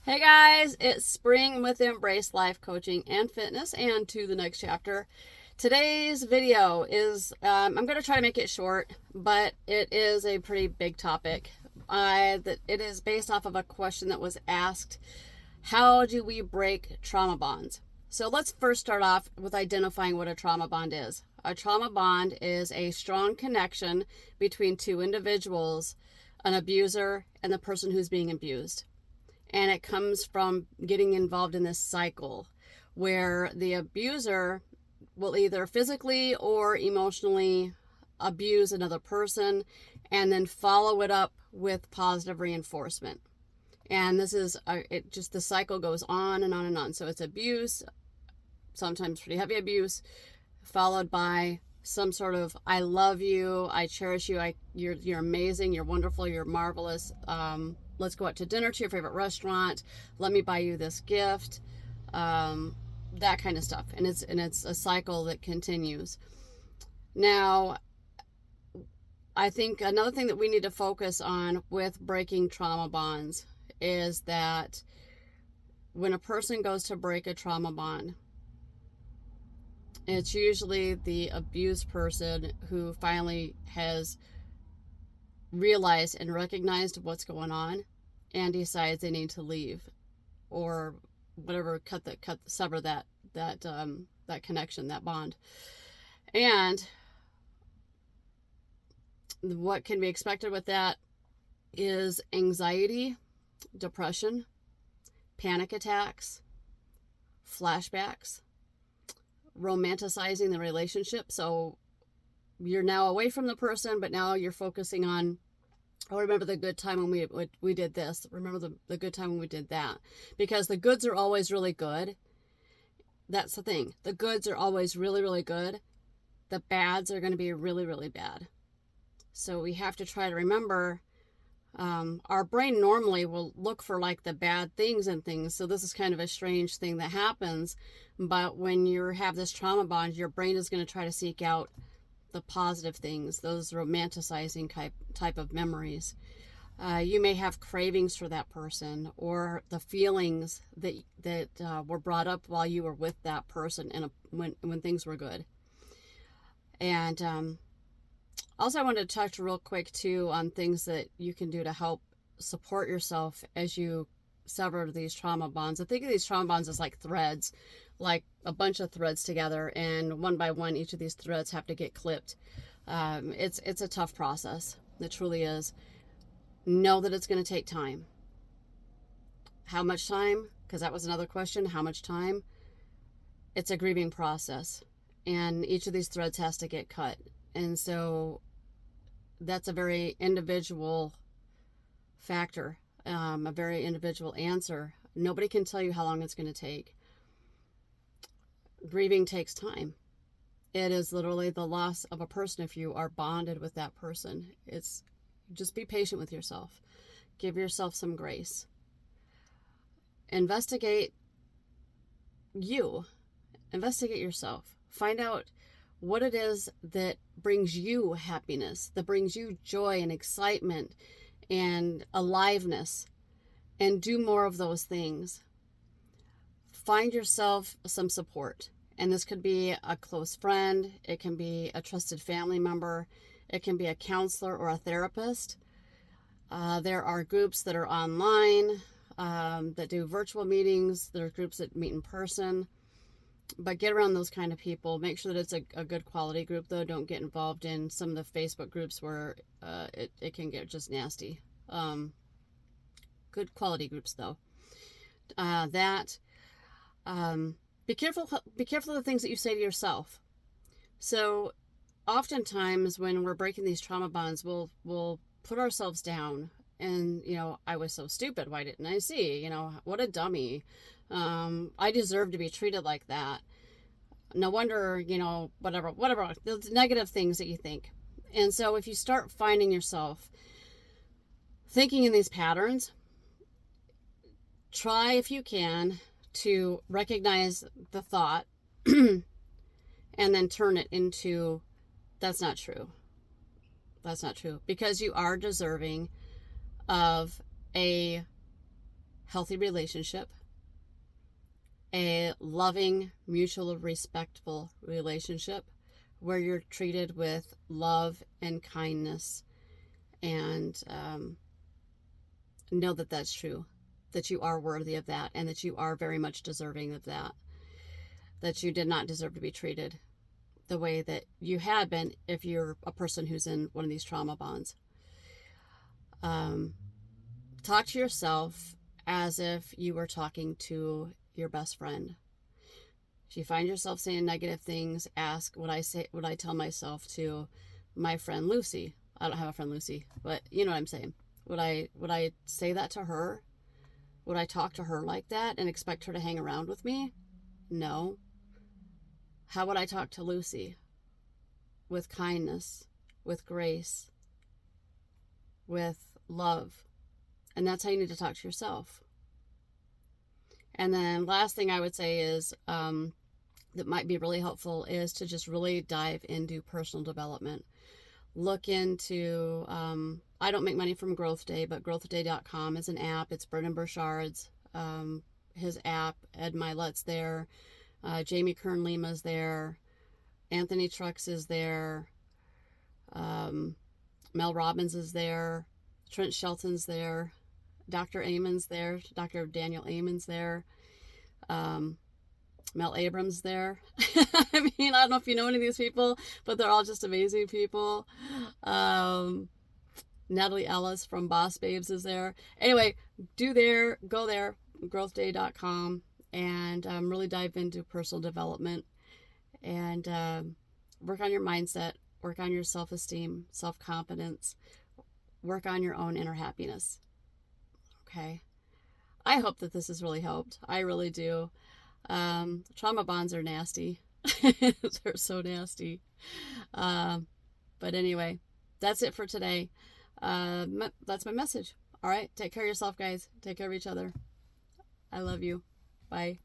Hey guys, it's Spring with Embrace Life Coaching and Fitness, and to the next chapter. Today's video is, I'm going to try to make it short, but it is a pretty big topic. It is based off of a question that was asked: how do we break trauma bonds? So let's first start off with identifying what a trauma bond is. A trauma bond is a strong connection between two individuals, an abuser and the person who's being abused. And it comes from getting involved in this cycle where the abuser will either physically or emotionally abuse another person and then follow it up with positive reinforcement. And this is the cycle goes on and on and on. So it's abuse, sometimes pretty heavy abuse, followed by some sort of "I love you, I cherish you, you're amazing, you're wonderful, you're marvelous. Let's go out to dinner to your favorite restaurant. Let me buy you this gift." That kind of stuff, and it's a cycle that continues. Now, I think another thing that we need to focus on with breaking trauma bonds is that when a person goes to break a trauma bond, it's usually the abused person who finally has realized and recognized what's going on and decides they need to leave or whatever, sever that connection, that bond. And what can be expected with that is anxiety, depression, panic attacks, flashbacks, romanticizing the relationship. So you're now away from the person, but now you're focusing on, "Oh, remember the good time when we did this. Remember the good time when we did that." Because the goods are always really good. That's the thing. The goods are always really, really good. The bads are going to be really, really bad. So we have to try to remember, our brain normally will look for like the bad things and things. So this is kind of a strange thing that happens. But when you have this trauma bond, your brain is going to try to seek out the positive things, those romanticizing type of memories. You may have cravings for that person or the feelings that were brought up while you were with that person and when things were good. And also, I wanted to touch real quick too on things that you can do to help support yourself as you sever these trauma bonds. I think of these trauma bonds as like threads, like a bunch of threads together, and one by one, each of these threads have to get clipped. It's a tough process. It truly is. Know that it's going to take time. How much time? Because that was another question. How much time? It's a grieving process, and each of these threads has to get cut. And so that's a very individual factor, a very individual answer. Nobody can tell you how long it's going to take. Grieving takes time. It is literally the loss of a person if you are bonded with that person. It's just be patient with yourself. Give yourself some grace. Investigate you. Investigate yourself. Find out what it is that brings you happiness, that brings you joy and excitement and aliveness, and do more of those things. Find yourself some support. And this could be a close friend, it can be a trusted family member, it can be a counselor or a therapist. There are groups that are online, that do virtual meetings. There are groups that meet in person. But get around those kind of people. Make sure that it's a good quality group, though. Don't get involved in some of the Facebook groups where it can get just nasty. Good quality groups, though. Be careful. Be careful of the things that you say to yourself. So, oftentimes when we're breaking these trauma bonds, we'll put ourselves down, and "I was so stupid. Why didn't I see? What a dummy. I deserve to be treated like that. No wonder, whatever, those negative things that you think." And so if you start finding yourself thinking in these patterns, try, if you can, to recognize the thought and then turn it into, "That's not true. That's not true." Because you are deserving of a healthy relationship, a loving, mutual, respectful relationship where you're treated with love and kindness, and know that that's true, that you are worthy of that, and that you are very much deserving of that, that you did not deserve to be treated the way that you had been if you're a person who's in one of these trauma bonds. Talk to yourself as if you were talking to your best friend. If you find yourself saying negative things, ask, would I tell myself to my friend Lucy? I don't have a friend Lucy, but you know what I'm saying. Would I say that to her? Would I talk to her like that and expect her to hang around with me? No. How would I talk to Lucy? With kindness, with grace, with love. And that's how you need to talk to yourself. And then last thing I would say is that might be really helpful is to just really dive into personal development. Look into, I don't make money from Growth Day, but growthday.com is an app. It's Brendon Burchard's, his app. Ed Milet's there. Jamie Kern Lima's there. Anthony Trucks is there. Mel Robbins is there. Trent Shelton's there. Dr. Amen's there. Dr. Daniel Amen's there. Mel Abrams there. I mean, I don't know if you know any of these people, but they're all just amazing people. Natalie Ellis from Boss Babes is there. Anyway, go there, growthday.com, and really dive into personal development, and work on your mindset, work on your self-esteem, self-confidence, work on your own inner happiness. Okay. I hope that this has really helped. I really do. Trauma bonds are nasty. They're so nasty. But anyway, that's it for today. That's my message. All right. Take care of yourself, guys. Take care of each other. I love you. Bye.